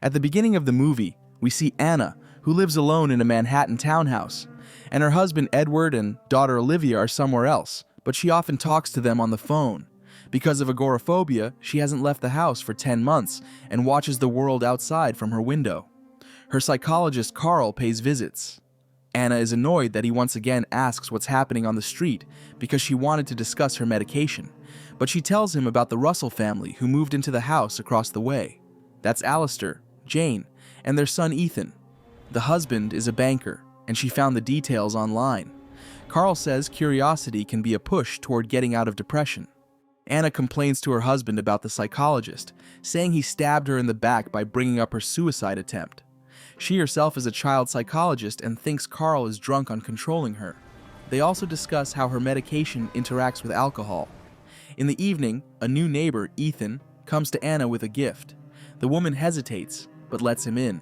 At the beginning of the movie, we see Anna, who lives alone in a Manhattan townhouse, and her husband Edward and daughter Olivia are somewhere else, but she often talks to them on the phone. Because of agoraphobia, she hasn't left the house for 10 months and watches the world outside from her window. Her psychologist Carl pays visits. Anna is annoyed that he once again asks what's happening on the street because she wanted to discuss her medication, but she tells him about the Russell family who moved into the house across the way. That's Alistair, Jane, and their son Ethan. The husband is a banker, and she found the details online. Carl says curiosity can be a push toward getting out of depression. Anna complains to her husband about the psychologist, saying he stabbed her in the back by bringing up her suicide attempt. She herself is a child psychologist and thinks Carl is drunk on controlling her. They also discuss how her medication interacts with alcohol. In the evening, a new neighbor, Ethan, comes to Anna with a gift. The woman hesitates, but lets him in.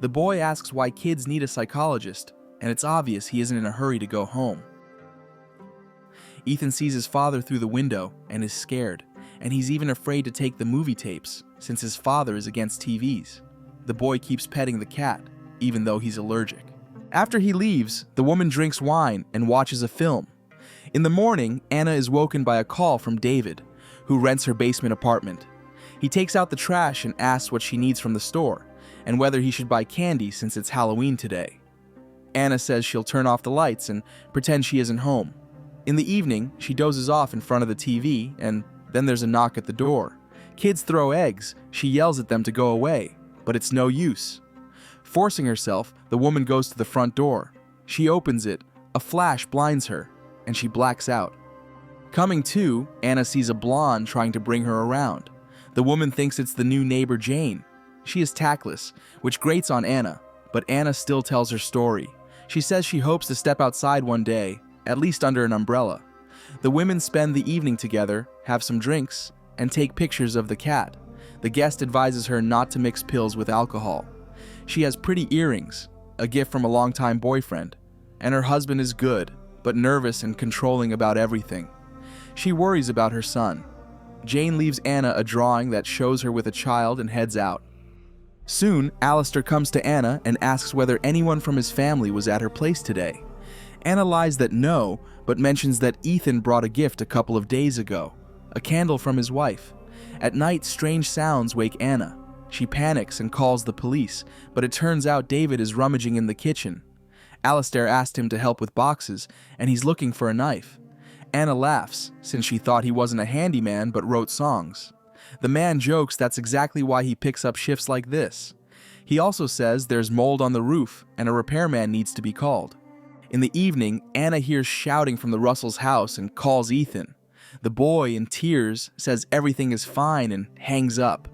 The boy asks why kids need a psychologist, and it's obvious he isn't in a hurry to go home. Ethan sees his father through the window and is scared, and he's even afraid to take the movie tapes since his father is against TVs. The boy keeps petting the cat, even though he's allergic. After he leaves, the woman drinks wine and watches a film. In the morning, Anna is woken by a call from David, who rents her basement apartment. He takes out the trash and asks what she needs from the store, and whether he should buy candy since it's Halloween today. Anna says she'll turn off the lights and pretend she isn't home. In the evening, she dozes off in front of the TV, and then there's a knock at the door. Kids throw eggs. She yells at them to go away, but it's no use. Forcing herself, the woman goes to the front door. She opens it, a flash blinds her, and she blacks out. Coming to, Anna sees a blonde trying to bring her around. The woman thinks it's the new neighbor Jane. She is tactless, which grates on Anna, but Anna still tells her story. She says she hopes to step outside one day, at least under an umbrella. The women spend the evening together, have some drinks, and take pictures of the cat. The guest advises her not to mix pills with alcohol. She has pretty earrings, a gift from a longtime boyfriend, and her husband is good, but nervous and controlling about everything. She worries about her son. Jane leaves Anna a drawing that shows her with a child and heads out. Soon, Alistair comes to Anna and asks whether anyone from his family was at her place today. Anna lies that no, but mentions that Ethan brought a gift a couple of days ago, a candle from his wife. At night, strange sounds wake Anna. She panics and calls the police, but it turns out David is rummaging in the kitchen. Alistair asked him to help with boxes, and he's looking for a knife. Anna laughs, since she thought he wasn't a handyman but wrote songs. The man jokes that's exactly why he picks up shifts like this. He also says there's mold on the roof and a repairman needs to be called. In the evening, Anna hears shouting from the Russells' house and calls Ethan. The boy, in tears, says everything is fine and hangs up.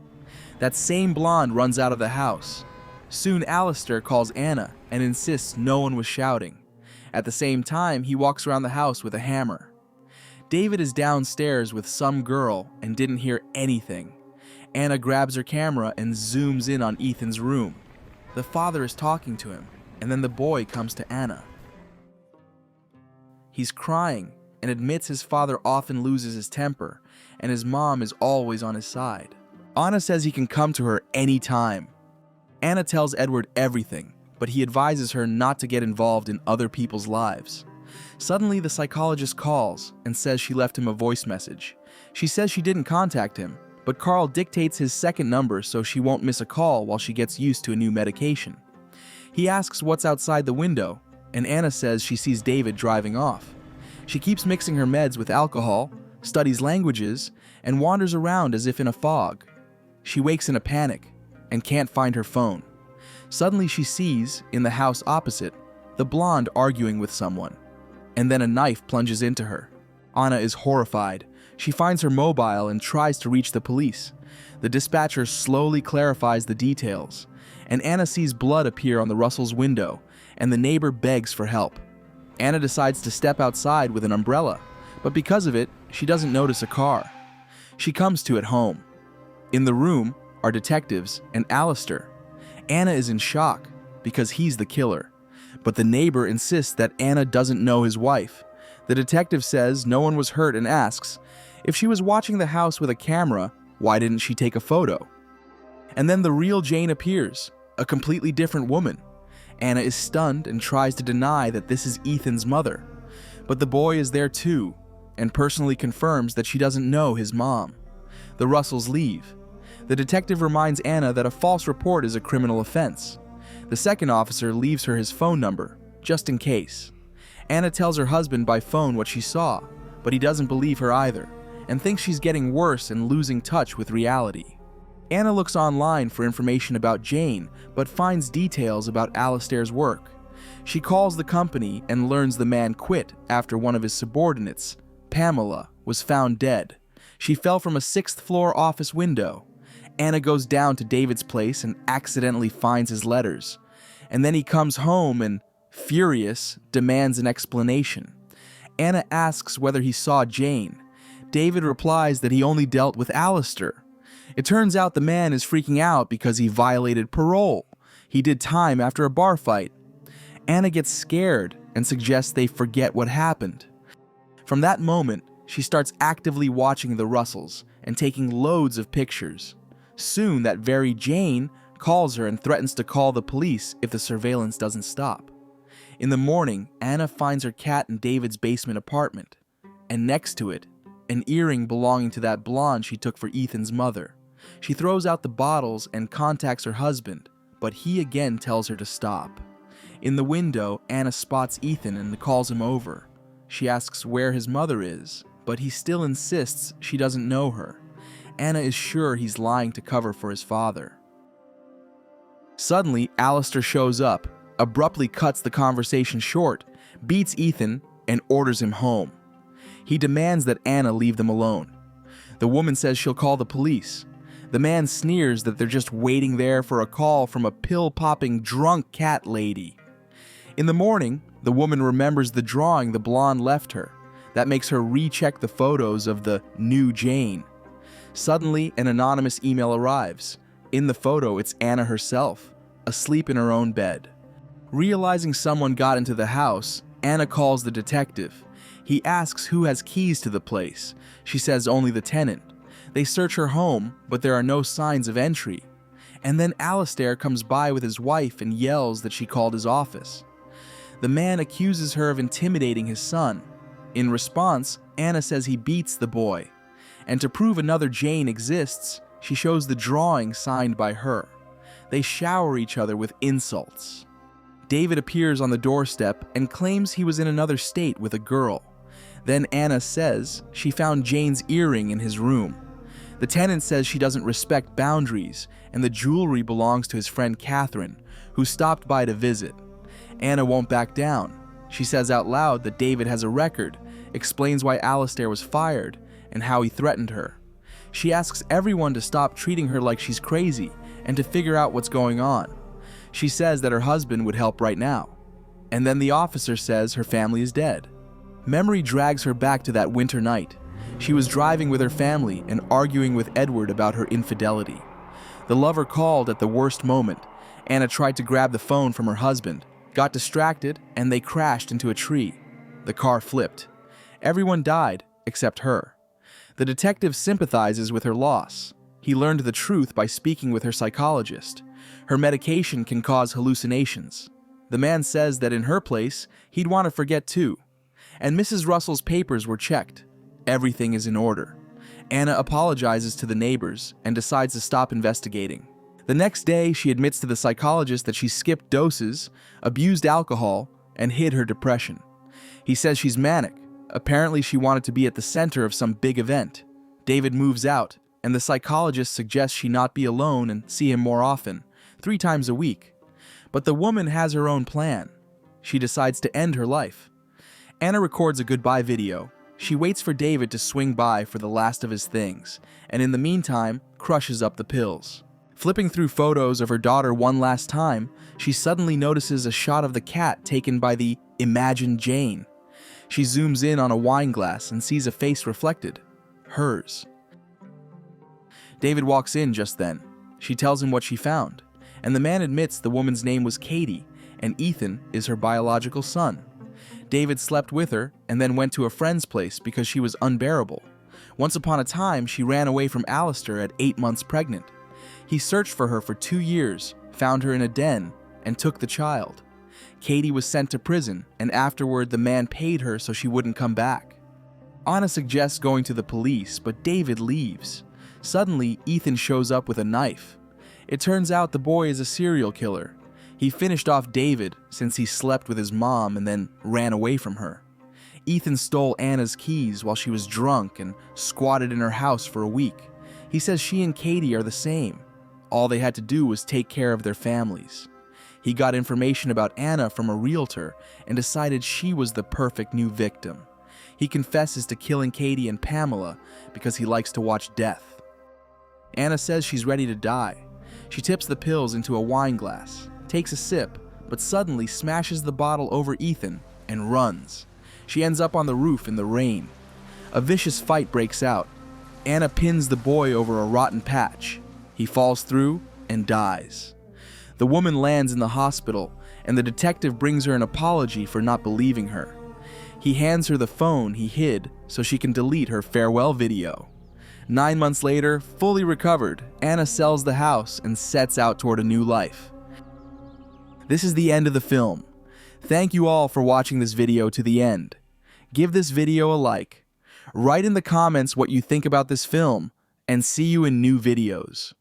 That same blonde runs out of the house. Soon Alistair calls Anna and insists no one was shouting. At the same time, he walks around the house with a hammer. David is downstairs with some girl and didn't hear anything. Anna grabs her camera and zooms in on Ethan's room. The father is talking to him, and then the boy comes to Anna. He's crying and admits his father often loses his temper, and his mom is always on his side. Anna says he can come to her anytime. Anna tells Edward everything, but he advises her not to get involved in other people's lives. Suddenly, the psychologist calls and says she left him a voice message. She says she didn't contact him, but Carl dictates his second number so she won't miss a call while she gets used to a new medication. He asks what's outside the window, and Anna says she sees David driving off. She keeps mixing her meds with alcohol, studies languages, and wanders around as if in a fog. She wakes in a panic and can't find her phone. Suddenly she sees, in the house opposite, the blonde arguing with someone, and then a knife plunges into her. Anna is horrified. She finds her mobile and tries to reach the police. The dispatcher slowly clarifies the details, and Anna sees blood appear on the Russells' window, and the neighbor begs for help. Anna decides to step outside with an umbrella, but because of it, she doesn't notice a car. She comes to it home. In the room are detectives and Alistair. Anna is in shock because he's the killer, but the neighbor insists that Anna doesn't know his wife. The detective says no one was hurt and asks, if she was watching the house with a camera, why didn't she take a photo? And then the real Jane appears, a completely different woman. Anna is stunned and tries to deny that this is Ethan's mother. But the boy is there too, and personally confirms that she doesn't know his mom. The Russells leave. The detective reminds Anna that a false report is a criminal offense. The second officer leaves her his phone number, just in case. Anna tells her husband by phone what she saw, but he doesn't believe her either, and thinks she's getting worse and losing touch with reality. Anna looks online for information about Jane, but finds details about Alistair's work. She calls the company and learns the man quit after one of his subordinates, Pamela, was found dead. She fell from a 6th-floor office window. Anna goes down to David's place and accidentally finds his letters. And then he comes home and, furious, demands an explanation. Anna asks whether he saw Jane. David replies that he only dealt with Alistair. It turns out the man is freaking out because he violated parole. He did time after a bar fight. Anna gets scared and suggests they forget what happened. From that moment, she starts actively watching the Russells and taking loads of pictures. Soon, that very Jane calls her and threatens to call the police if the surveillance doesn't stop. In the morning, Anna finds her cat in David's basement apartment, and next to it, an earring belonging to that blonde she took for Ethan's mother. She throws out the bottles and contacts her husband, but he again tells her to stop. In the window, Anna spots Ethan and calls him over. She asks where his mother is, but he still insists she doesn't know her. Anna is sure he's lying to cover for his father. Suddenly, Alistair shows up, abruptly cuts the conversation short, beats Ethan, and orders him home. He demands that Anna leave them alone. The woman says she'll call the police. The man sneers that they're just waiting there for a call from a pill-popping drunk cat lady. In the morning, the woman remembers the drawing the blonde left her. That makes her recheck the photos of the new Jane. Suddenly, an anonymous email arrives. In the photo, it's Anna herself, asleep in her own bed. Realizing someone got into the house, Anna calls the detective. He asks who has keys to the place. She says only the tenant. They search her home, but there are no signs of entry. And then Alistair comes by with his wife and yells that she called his office. The man accuses her of intimidating his son. In response, Anna says he beats the boy. And to prove another Jane exists, she shows the drawing signed by her. They shower each other with insults. David appears on the doorstep and claims he was in another state with a girl. Then Anna says she found Jane's earring in his room. The tenant says she doesn't respect boundaries, and the jewelry belongs to his friend Catherine, who stopped by to visit. Anna won't back down. She says out loud that David has a record, explains why Alistair was fired, and how he threatened her. She asks everyone to stop treating her like she's crazy, and to figure out what's going on. She says that her husband would help right now. And then the officer says her family is dead. Memory drags her back to that winter night. She was driving with her family and arguing with Edward about her infidelity. The lover called at the worst moment. Anna tried to grab the phone from her husband, got distracted, and they crashed into a tree. The car flipped. Everyone died except her. The detective sympathizes with her loss. He learned the truth by speaking with her psychologist. Her medication can cause hallucinations. The man says that in her place, he'd want to forget too. And Mrs. Russell's papers were checked. Everything is in order. Anna apologizes to the neighbors and decides to stop investigating. The next day, she admits to the psychologist that she skipped doses, abused alcohol, and hid her depression. He says she's manic. Apparently, she wanted to be at the center of some big event. David moves out, and the psychologist suggests she not be alone and see him more often, 3 times a week. But the woman has her own plan. She decides to end her life. Anna records a goodbye video. She waits for David to swing by for the last of his things, and in the meantime, crushes up the pills. Flipping through photos of her daughter one last time, she suddenly notices a shot of the cat taken by the imagined Jane. She zooms in on a wine glass and sees a face reflected. Hers. David walks in just then. She tells him what she found, and the man admits the woman's name was Katie, and Ethan is her biological son. David slept with her and then went to a friend's place because she was unbearable. Once upon a time, she ran away from Alistair at 8 months pregnant. He searched for her for 2 years, found her in a den, and took the child. Katie was sent to prison, and afterward the man paid her so she wouldn't come back. Anna suggests going to the police, but David leaves. Suddenly, Ethan shows up with a knife. It turns out the boy is a serial killer. He finished off David since he slept with his mom and then ran away from her. Ethan stole Anna's keys while she was drunk and squatted in her house for a week. He says she and Katie are the same. All they had to do was take care of their families. He got information about Anna from a realtor and decided she was the perfect new victim. He confesses to killing Katie and Pamela because he likes to watch death. Anna says she's ready to die. She tips the pills into a wine glass, takes a sip, but suddenly smashes the bottle over Ethan and runs. She ends up on the roof in the rain. A vicious fight breaks out. Anna pins the boy over a rotten patch. He falls through and dies. The woman lands in the hospital, and the detective brings her an apology for not believing her. He hands her the phone he hid so she can delete her farewell video. 9 months later, fully recovered, Anna sells the house and sets out toward a new life. This is the end of the film. Thank you all for watching this video to the end. Give this video a like. Write in the comments what you think about this film, and see you in new videos.